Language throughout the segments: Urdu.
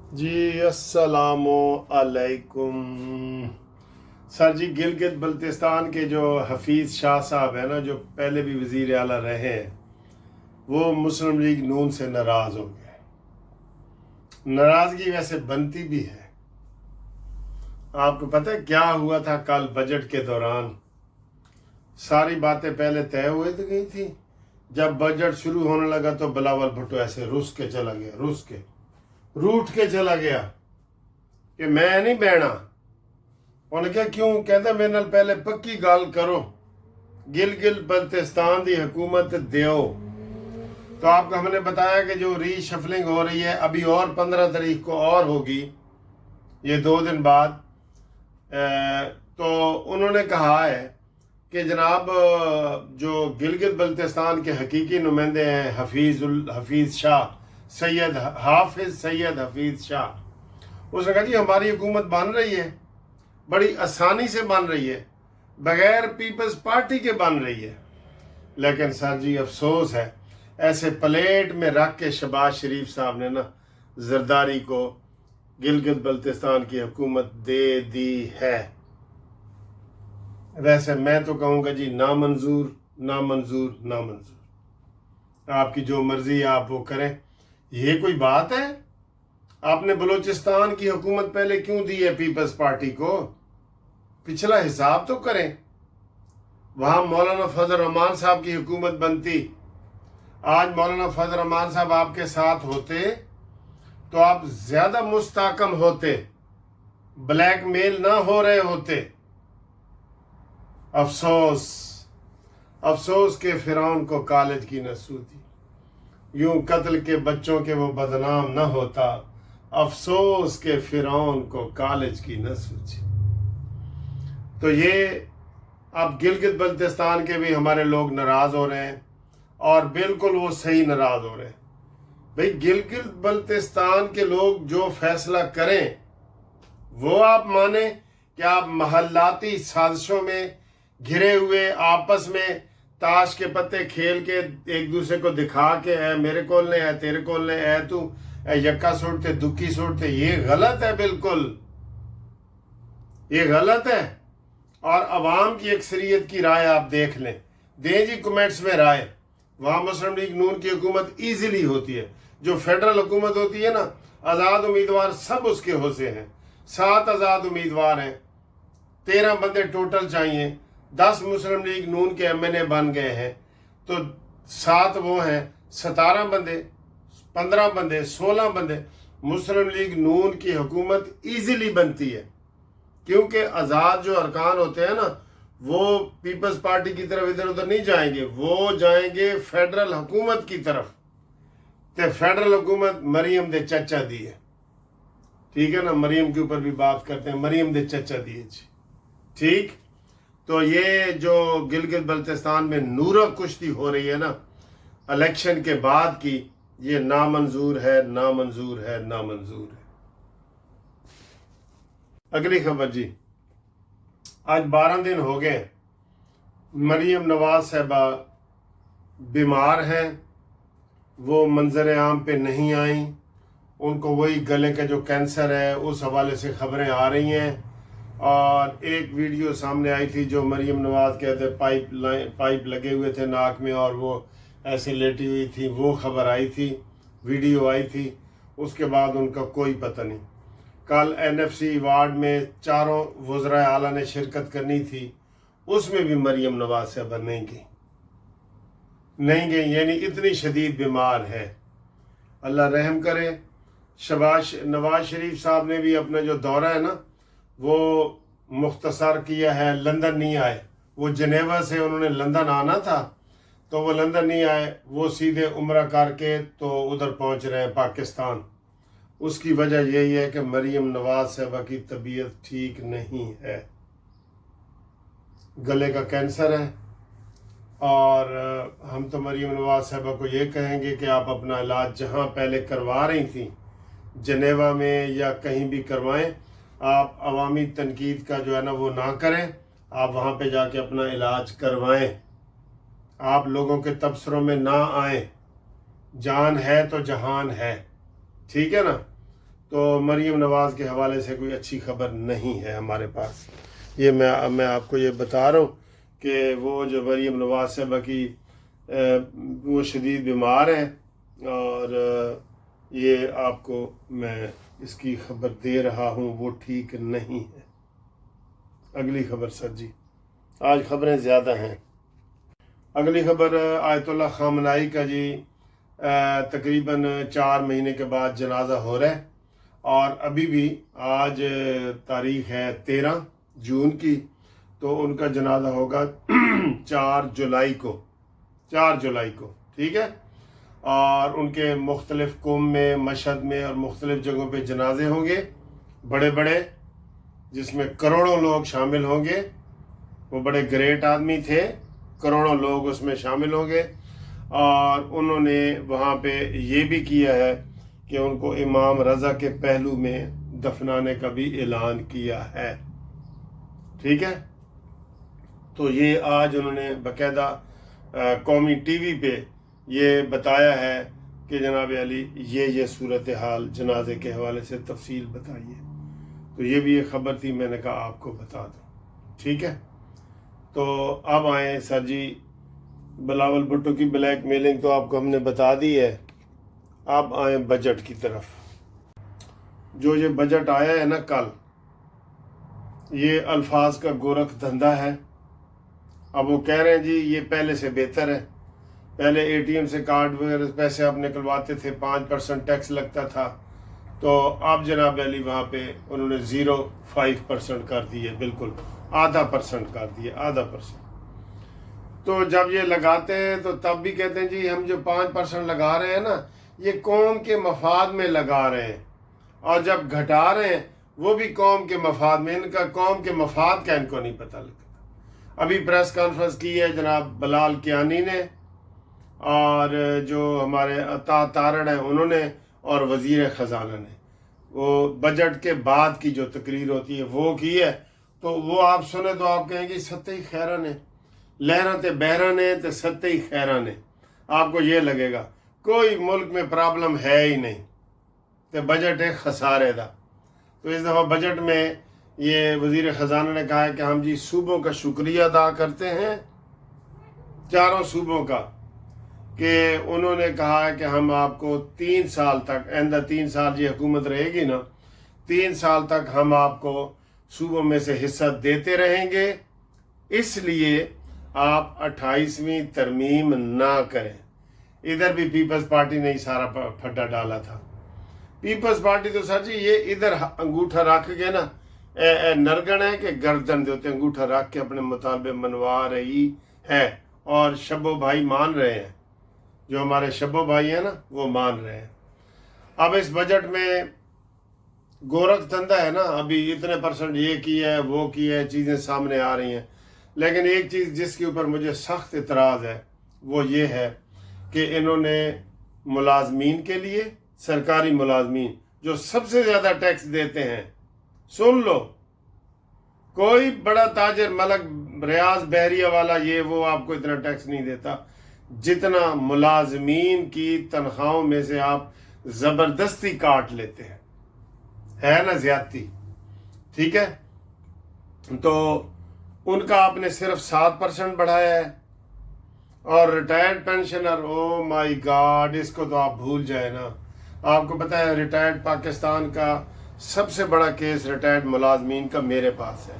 جی السلام علیکم سر جی، گلگت بلتستان کے جو حفیظ شاہ صاحب ہیں نا، جو پہلے بھی وزیر اعلیٰ رہے ہیں، وہ مسلم لیگ نون سے ناراض ہو گئے۔ ناراضگی ویسے بنتی بھی ہے۔ آپ کو پتہ ہے کیا ہوا تھا کل بجٹ کے دوران؟ ساری باتیں پہلے طے ہوئے تو گئی تھی، جب بجٹ شروع ہونے لگا تو بلاول بھٹو ایسے روٹ کے چلا گیا کہ میں نہیں بہنا۔ انہوں نے کہا کیوں؟ کہتا میرے نال پہلے پکی گال کرو، گلگت بلتستان دی حکومت دیو۔ تو آپ کو ہم نے بتایا کہ جو ری شفلنگ ہو رہی ہے ابھی اور 15 تاریخ کو اور ہوگی، یہ 2 دن بعد۔ تو انہوں نے کہا ہے کہ جناب جو گلگت بلتستان کے حقیقی نمائندے ہیں حفیظ شاہ، حافظ سید حفیظ شاہ، اس نے کہا جی ہماری حکومت بن رہی ہے، بڑی آسانی سے بن رہی ہے، بغیر پیپلز پارٹی کے بن رہی ہے۔ لیکن سر جی افسوس ہے، ایسے پلیٹ میں رکھ کے شہباز شریف صاحب نے نا زرداری کو گلگت بلتستان کی حکومت دے دی ہے۔ ویسے میں تو کہوں گا جی نامنظور نامنظور نامنظور، آپ کی جو مرضی آپ وہ کریں۔ یہ کوئی بات ہے؟ آپ نے بلوچستان کی حکومت پہلے کیوں دی ہے پیپلز پارٹی کو؟ پچھلا حساب تو کریں۔ وہاں مولانا فضل الرحمان صاحب کی حکومت بنتی، آج مولانا فضل الرحمان صاحب آپ کے ساتھ ہوتے تو آپ زیادہ مستحکم ہوتے، بلیک میل نہ ہو رہے ہوتے۔ افسوس کہ فرعون کو کالج کی نہ سوتی، یوں قتل کے بچوں کے وہ بدنام نہ ہوتا، افسوس کہ فرعون کو کالج کی نہ سوچی۔ تو یہ اب گلگت بلتستان کے بھی ہمارے لوگ ناراض ہو رہے ہیں، اور بالکل وہ صحیح ناراض ہو رہے ہیں۔ بھئی گلگت بلتستان کے لوگ جو فیصلہ کریں وہ آپ مانیں کہ آپ محلاتی سازشوں میں گھرے ہوئے آپس میں تاش کے پتے کھیل کے ایک دوسرے کو دکھا کے اے میرے کول نے، اے تیرے کول نے، اے تو اے یکا سوڑتے دکی سوڑتے، یہ غلط ہے، بالکل یہ غلط ہے۔ اور عوام کی اکثریت کی رائے آپ دیکھ لیں، دیں جی کمنٹس میں رائے۔ وہاں مسلم لیگ نون کی حکومت ایزیلی ہوتی ہے، جو فیڈرل حکومت ہوتی ہے نا، آزاد امیدوار سب اس کے حوصے ہیں، 7 آزاد امیدوار ہیں، 13 بندے ٹوٹل چاہیے، 10 مسلم لیگ نون کے ایم این اے بن گئے ہیں، تو 7 وہ ہیں، 17 بندے، 15 بندے، 16 بندے، مسلم لیگ نون کی حکومت ایزیلی بنتی ہے، کیونکہ آزاد جو ارکان ہوتے ہیں نا وہ پیپلز پارٹی کی طرف ادھر ادھر نہیں جائیں گے، وہ جائیں گے فیڈرل حکومت کی طرف۔ تے فیڈرل حکومت مریم دے چچا دی ہے، ٹھیک ہے نا، مریم کے اوپر بھی بات کرتے ہیں، مریم دے چچا دی ہے جی، ٹھیک۔ تو یہ جو گلگت بلتستان میں نورہ کشتی ہو رہی ہے نا الیکشن کے بعد کی، یہ نامنظور ہے، نامنظور ہے، نامنظور ہے۔ اگلی خبر جی، آج 12 دن ہو گئے مریم نواز صاحبہ بیمار ہیں، وہ منظر عام پہ نہیں آئیں، ان کو وہی گلے کا جو کینسر ہے اس حوالے سے خبریں آ رہی ہیں۔ اور ایک ویڈیو سامنے آئی تھی جو مریم نواز کہتے پائپ لگے ہوئے تھے ناک میں اور وہ ایسے لیٹی ہوئی تھی، وہ خبر آئی تھی، ویڈیو آئی تھی، اس کے بعد ان کا کوئی پتہ نہیں۔ کل این ایف سی ایوارڈ میں 4 وزراء اعلیٰ نے شرکت کرنی تھی، اس میں بھی مریم نواز صاحبہ نہیں گئی، یعنی اتنی شدید بیمار ہے۔ اللہ رحم کرے۔ نواز شریف صاحب نے بھی اپنا جو دورہ ہے نا وہ مختصر کیا ہے، لندن نہیں آئے، وہ جنیوا سے انہوں نے لندن آنا تھا تو وہ لندن نہیں آئے، وہ سیدھے عمرہ کر کے تو ادھر پہنچ رہے ہیں پاکستان۔ اس کی وجہ یہی ہے کہ مریم نواز صاحبہ کی طبیعت ٹھیک نہیں ہے، گلے کا کینسر ہے، اور ہم تو مریم نواز صاحبہ کو یہ کہیں گے کہ آپ اپنا علاج جہاں پہلے کروا رہی تھیں جنیوا میں یا کہیں بھی کروائیں، آپ عوامی تنقید کا جو ہے نا وہ نہ کریں، آپ وہاں پہ جا کے اپنا علاج کروائیں، آپ لوگوں کے تبصروں میں نہ آئیں، جان ہے تو جہان ہے، ٹھیک ہے نا۔ تو مریم نواز کے حوالے سے کوئی اچھی خبر نہیں ہے ہمارے پاس. یہ میں آپ کو یہ بتا رہا ہوں کہ وہ جو مریم نواز صاحبہ کی وہ شدید بیمار ہیں، اور یہ آپ کو میں اس کی خبر دے رہا ہوں، وہ ٹھیک نہیں ہے. اگلی خبر سر جی، آج خبریں زیادہ ہیں. اگلی خبر آیت اللہ خامنائی کا جی تقریباً 4 مہینے کے بعد جنازہ ہو رہا ہے، اور ابھی بھی آج تاریخ ہے 13 جون کی، تو ان کا جنازہ ہوگا 4 جولائی کو، ٹھیک ہے. اور ان کے مختلف قوم میں، مشہد میں اور مختلف جگہوں پہ جنازے ہوں گے بڑے بڑے، جس میں کروڑوں لوگ شامل ہوں گے. وہ بڑے گریٹ آدمی تھے، کروڑوں لوگ اس میں شامل ہوں گے. اور انہوں نے وہاں پہ یہ بھی کیا ہے کہ ان کو امام رضا کے پہلو میں دفنانے کا بھی اعلان کیا ہے، ٹھیک ہے. تو یہ آج انہوں نے باقاعدہ قومی ٹی وی پہ یہ بتایا ہے کہ جناب علی یہ صورتحال جنازے کے حوالے سے تفصیل بتائیے. تو یہ بھی ایک خبر تھی، میں نے کہا آپ کو بتا دوں، ٹھیک ہے. تو اب آئیں سر جی، بلاول بھٹو کی بلیک میلنگ تو آپ کو ہم نے بتا دی ہے. اب آئیں بجٹ کی طرف. جو یہ بجٹ آیا ہے نا کل، یہ الفاظ کا گورکھ دھندا ہے. اب وہ کہہ رہے ہیں جی یہ پہلے سے بہتر ہے. پہلے اے ٹی ایم سے کارڈ وغیرہ پیسے آپ نکلواتے تھے، 5% ٹیکس لگتا تھا، تو اب جناب علی وہاں پہ انہوں نے 0.5% کر دیے، بالکل %0.5 کر دیے، %0.5. تو جب یہ لگاتے ہیں تو تب بھی کہتے ہیں جی ہم جو 5% لگا رہے ہیں نا، یہ قوم کے مفاد میں لگا رہے ہیں، اور جب گھٹا رہے ہیں وہ بھی قوم کے مفاد میں. ان کا قوم کے مفاد کا ان کو نہیں پتہ لگتا. ابھی پریس کانفرنس کی ہے جناب بلال کیانی نے، اور جو ہمارے عطا تارڑ ہیں انہوں نے، اور وزیر خزانہ نے. وہ بجٹ کے بعد کی جو تقریر ہوتی ہے وہ کی ہے، تو وہ آپ سنیں تو آپ کہیں گے ستے ہی خیرہ نے، لہراں تے بہراں نے تے ستے ہی خیرہ نے. آپ کو یہ لگے گا کوئی ملک میں پرابلم ہے ہی نہیں، تے بجٹ ہے خسارے دا. تو اس دفعہ بجٹ میں یہ وزیر خزانہ نے کہا ہے کہ ہم جی صوبوں کا شکریہ ادا کرتے ہیں، 4 صوبوں کا، کہ انہوں نے کہا ہے کہ ہم آپ کو 3 سال تک، آئندہ 3 سال یہ حکومت رہے گی نا، 3 سال تک ہم آپ کو صوبوں میں سے حصہ دیتے رہیں گے. اس لیے آپ 28ویں ترمیم نہ کریں. ادھر بھی پیپلز پارٹی نے ہی سارا پھڈا ڈالا تھا. پیپلز پارٹی تو سر جی یہ ادھر انگوٹھا رکھ کے نا نرگن ہے کہ گردن دیتے انگوٹھا رکھ کے اپنے مطالبے منوا رہی ہے، اور شبو بھائی مان رہے ہیں، جو ہمارے شبو بھائی ہیں نا وہ مان رہے ہیں. اب اس بجٹ میں گورکھ دھندا ہے نا، ابھی اتنے % یہ کیا ہے وہ کیا ہے، چیزیں سامنے آ رہی ہیں. لیکن ایک چیز جس کے اوپر مجھے سخت اعتراض ہے وہ یہ ہے کہ انہوں نے ملازمین کے لیے، سرکاری ملازمین جو سب سے زیادہ ٹیکس دیتے ہیں، سن لو، کوئی بڑا تاجر ملک ریاض بحریہ والا یہ وہ آپ کو اتنا ٹیکس نہیں دیتا جتنا ملازمین کی تنخواہوں میں سے آپ زبردستی کاٹ لیتے ہیں. ہے نا زیادتی، ٹھیک ہے. تو ان کا آپ نے صرف 7% بڑھایا ہے. اور ریٹائرڈ پینشنر، او مائی گاڈ، اس کو تو آپ بھول جائے نا. آپ کو پتہ ہے ریٹائرڈ پاکستان کا سب سے بڑا کیس ریٹائرڈ ملازمین کا میرے پاس ہے.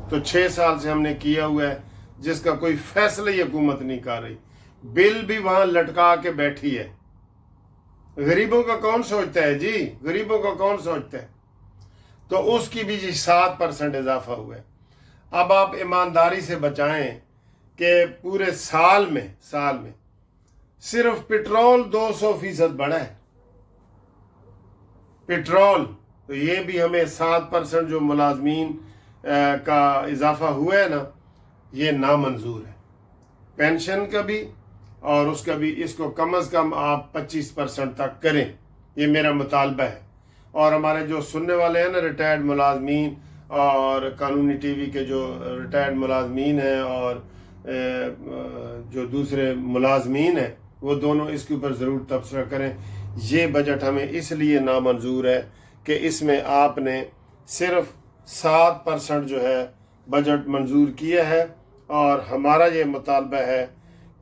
تو 6 سال سے ہم نے کیا ہوا ہے، جس کا کوئی فیصلہ ہی حکومت نہیں کر رہی. بل بھی وہاں لٹکا کے بیٹھی ہے. غریبوں کا کون سوچتا ہے جی؟ غریبوں کا کون سوچتا ہے؟ تو اس کی بھی جی 7% اضافہ ہوا ہے. اب آپ ایمانداری سے بچائیں کہ پورے سال میں صرف پٹرول 200% بڑھا ہے. پٹرول تو یہ بھی ہمیں 7% جو ملازمین کا اضافہ ہوا ہے نا، یہ نامنظور ہے. پینشن کا بھی اور اس کا بھی، اس کو کم از کم آپ 25% تک کریں، یہ میرا مطالبہ ہے. اور ہمارے جو سننے والے ہیں نا ریٹائرڈ ملازمین، اور قانونی ٹی وی کے جو ریٹائرڈ ملازمین ہیں اور جو دوسرے ملازمین ہیں، وہ دونوں اس کے اوپر ضرور تبصرہ کریں. یہ بجٹ ہمیں اس لیے نامنظور ہے کہ اس میں آپ نے صرف 7% جو ہے بجٹ منظور کیا ہے، اور ہمارا یہ مطالبہ ہے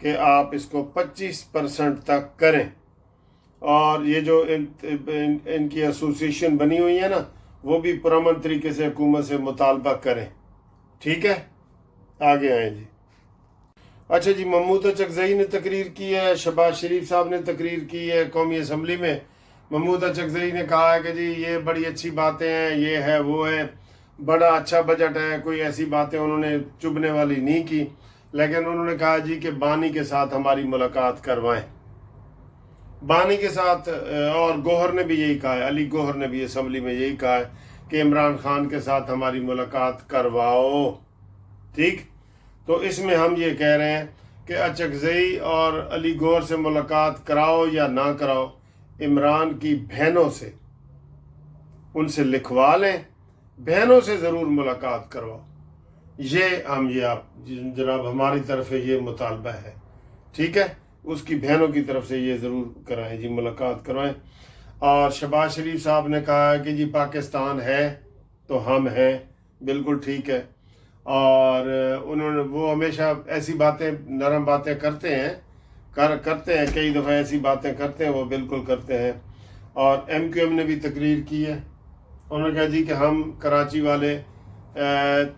کہ آپ اس کو 25% تک کریں، اور یہ جو ان کی ایسوسیشن بنی ہوئی ہے نا، وہ بھی پرامن طریقے سے حکومت سے مطالبہ کریں، ٹھیک ہے؟ آگے آئیں جی۔ اچھا جی، محمودہ چکزئی نے تقریر کی ہے، شہباز شریف صاحب نے تقریر کی ہے قومی اسمبلی میں۔ محمودہ چکزئی نے کہا ہے کہ جی یہ بڑی اچھی باتیں ہیں، یہ ہے وہ ہے، بڑا اچھا بجٹ ہے، کوئی ایسی باتیں انہوں نے چبھنے والی نہیں کی، لیکن انہوں نے کہا جی کہ بانی کے ساتھ ہماری ملاقات کروائیں، بانی کے ساتھ۔ اور گوہر نے بھی یہی کہا ہے، علی گوہر نے بھی اسمبلی میں یہی کہا ہے کہ عمران خان کے ساتھ ہماری ملاقات کرواؤ، ٹھیک؟ تو اس میں ہم یہ کہہ رہے ہیں کہ اچکزئی اور علی گوہر سے ملاقات کراؤ یا نہ کراؤ، عمران کی بہنوں سے، ان سے لکھوا لیں، بہنوں سے ضرور ملاقات کرواؤ۔ یہ آپ جناب ہماری طرف سے یہ مطالبہ ہے، ٹھیک ہے؟ اس کی بہنوں کی طرف سے یہ ضرور کرائیں جی، ملاقات کروائیں۔ اور شہباز شریف صاحب نے کہا ہے کہ جی پاکستان ہے تو ہم ہیں، بالکل ٹھیک ہے۔ اور وہ ہمیشہ ایسی باتیں، نرم باتیں کرتے ہیں کئی دفعہ ایسی باتیں کرتے ہیں، وہ بالکل کرتے ہیں۔ اور ایم کیو ایم نے بھی تقریر کی ہے، انہوں نے کہا جی کہ ہم کراچی والے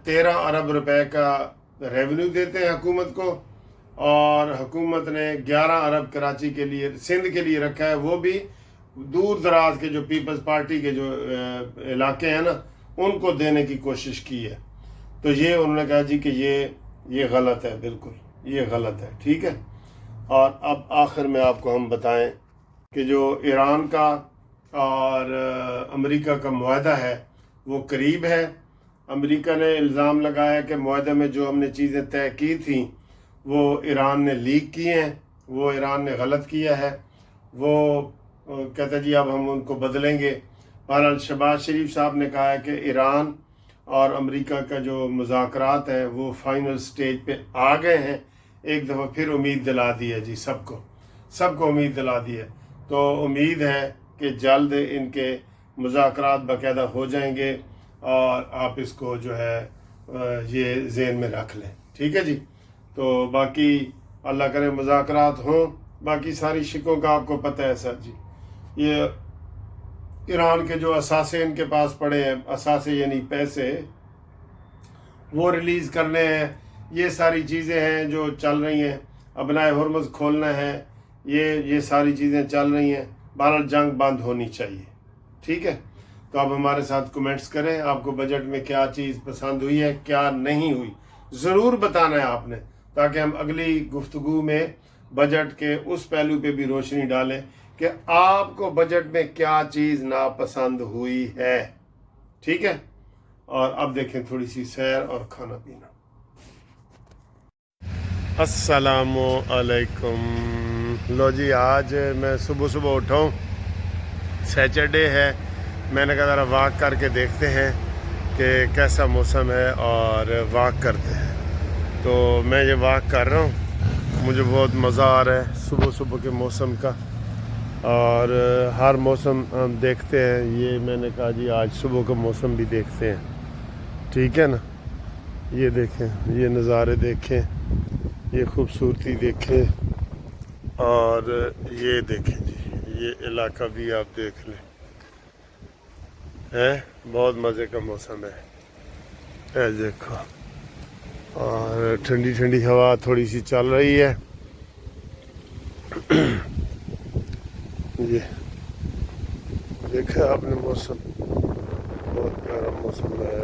13 ارب روپے کا ریونیو دیتے ہیں حکومت کو، اور حکومت نے 11 ارب کراچی کے لیے، سندھ کے لیے رکھا ہے، وہ بھی دور دراز کے جو پیپلز پارٹی کے جو علاقے ہیں نا، ان کو دینے کی کوشش کی ہے۔ تو یہ انہوں نے کہا جی کہ یہ غلط ہے، بالکل یہ غلط ہے، ٹھیک ہے۔ اور اب آخر میں آپ کو ہم بتائیں کہ جو ایران کا اور امریکہ کا معاہدہ ہے وہ قریب ہے۔ امریکہ نے الزام لگایا کہ معاہدے میں جو ہم نے چیزیں طے کی تھیں وہ ایران نے لیک کی ہیں، وہ ایران نے غلط کیا ہے، وہ کہتا ہے جی اب ہم ان کو بدلیں گے۔ بہرحال شہباز شریف صاحب نے کہا ہے کہ ایران اور امریکہ کا جو مذاکرات ہیں وہ فائنل سٹیج پہ آ گئے ہیں، ایک دفعہ پھر امید دلا دی ہے جی، سب کو امید دلا دی ہے۔ تو امید ہے کہ جلد ان کے مذاکرات باقاعدہ ہو جائیں گے، اور آپ اس کو جو ہے یہ ذہن میں رکھ لیں، ٹھیک ہے جی۔ تو باقی اللہ کرے مذاکرات ہوں، باقی ساری شکوں کا آپ کو پتہ ہے سر جی۔ یہ ایران کے جو اثاثے ان کے پاس پڑے ہیں، اثاثے یعنی پیسے، وہ ریلیز کرنے ہیں، یہ ساری چیزیں ہیں جو چل رہی ہیں، ابنائے ہرمز کھولنا ہے، یہ ساری چیزیں چل رہی ہیں۔ بہرحال جنگ بند ہونی چاہیے، ٹھیک ہے۔ تو آپ ہمارے ساتھ کمنٹس کریں، آپ کو بجٹ میں کیا چیز پسند ہوئی ہے، کیا نہیں ہوئی، ضرور بتانا ہے آپ نے، تاکہ ہم اگلی گفتگو میں بجٹ کے اس پہلو پہ بھی روشنی ڈالیں کہ آپ کو بجٹ میں کیا چیز ناپسند ہوئی ہے، ٹھیک ہے۔ اور اب دیکھیں تھوڑی سی سیر اور کھانا پینا۔ السلام علیکم۔ لو جی، آج میں صبح اٹھا ہوں، سیچرڈے ہے، میں نے کہا ذرا واک کر کے دیکھتے ہیں کہ کیسا موسم ہے اور واک کرتے ہیں۔ تو میں یہ واک کر رہا ہوں، مجھے بہت مزہ آ رہا ہے صبح کے موسم کا، اور ہر موسم ہم دیکھتے ہیں۔ یہ میں نے کہا جی آج صبح کا موسم بھی دیکھتے ہیں، ٹھیک ہے نا۔ یہ دیکھیں، یہ نظارے دیکھیں، یہ خوبصورتی دیکھیں، اور یہ دیکھیں جی، یہ علاقہ بھی آپ دیکھ لیں، بہت مزے کا موسم ہے، اے دیکھو، اور ٹھنڈی ٹھنڈی ہوا تھوڑی سی چل رہی ہے۔ یہ دیکھا آپ نے موسم، بہت پیارا موسم ہے،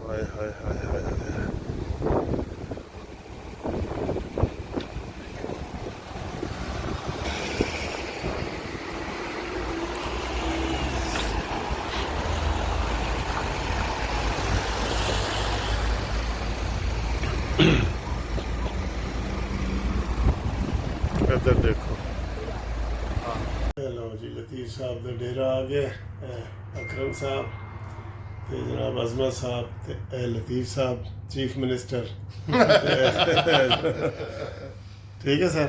ہائے ہائے ہائے ہائے ہائے۔ ادھر دیکھو، لو جی لطیف صاحب کا ڈیرا آ گیا، اکرم صاحب تے جناب عظمت صاحب تے لطیف صاحب چیف منسٹر، ٹھیک ہے سر۔